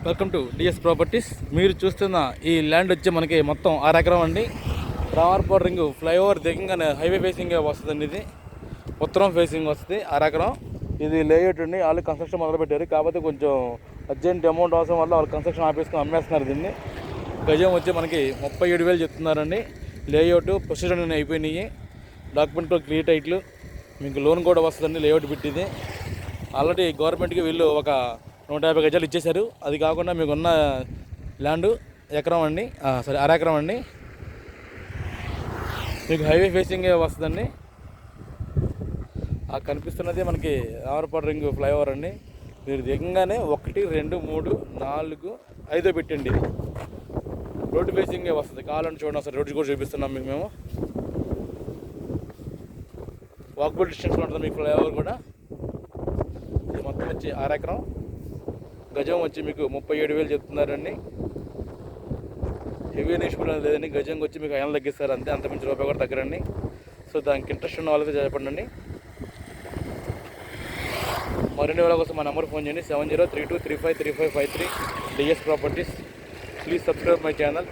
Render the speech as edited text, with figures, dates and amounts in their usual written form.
Welcome to DS properties. మీరు చూస్తున్న ఈ ల్యాండ్ వచ్చి మనకి మొత్తం 6 ఎకరం అండి. రామర్పూర్ రింగ్ ఫ్లైఓవర్ దిగంగానే హైవే ఫేసింగ్ వస్తుందండి. ఇది ఉత్తరం ఫేసింగ్ వస్తుంది. 6 ఎకరం ఇది లేఅవుట్ అండి. వాళ్ళు కన్స్ట్రక్షన్ మొదలుపెట్టారు. కాకపోతే కొంచెం అర్జెంట్ అమౌంట్ అవసరం వల్ల వాళ్ళు కన్స్ట్రక్షన్ ఆపేసుకొని అమ్మేస్తున్నారు దీన్ని. గజం వచ్చి మనకి 37,000 చెప్తున్నారండి. లేఅవుట్ ప్రొసీజర్ అన్నీ అయిపోయినాయి. డాక్యుమెంట్ క్లియర్ టైట్లు మీకు లోన్ కూడా వస్తుందండి. లేఅవుట్ పెట్టింది ఆల్రెడీ గవర్నమెంట్కి వీళ్ళు ఒక 150 గజాలు ఇచ్చేశారు. అది కాకుండా మీకు ఉన్న ల్యాండ్ ఎకరం అండి, 6 ఎకరం అండి. మీకు హైవే ఫేసింగ్ వస్తుందండి. ఆ కనిపిస్తున్నది మనకి రామర్పూర్ రింగ్ ఫ్లైఓవర్ అండి. మీరు దిగంగానే 1, 2, 3, 4, 5 పెట్టండి. రోడ్డు ఫేసింగే వస్తుంది. కావాలని చూడండి, అసలు రోడ్డు కూడా చూపిస్తున్నాం మీకు మేము. వాకబుల్ డిస్టెన్స్లో ఉంటుంది మీకు ఫ్లైఓవర్ కూడా. ఇది మొత్తం వచ్చి 6 ఎకరం. గజం వచ్చి మీకు 37,000 చెప్తున్నారండి. హెవీ నేషనల్ లేదండి. గజంకి వచ్చి మీకు 500 తగ్గిస్తారు అంతే, అంతమించి రూపాయి కూడా తగ్గరండి. సో దానికి ఇంట్రెస్ట్ ఉన్న వాళ్ళైతే చెప్పండి. మరిన్ని వాళ్ళ కోసం మా నెంబర్ ఫోన్ చేయండి 7032353553 DS properties. Please subscribe my channel.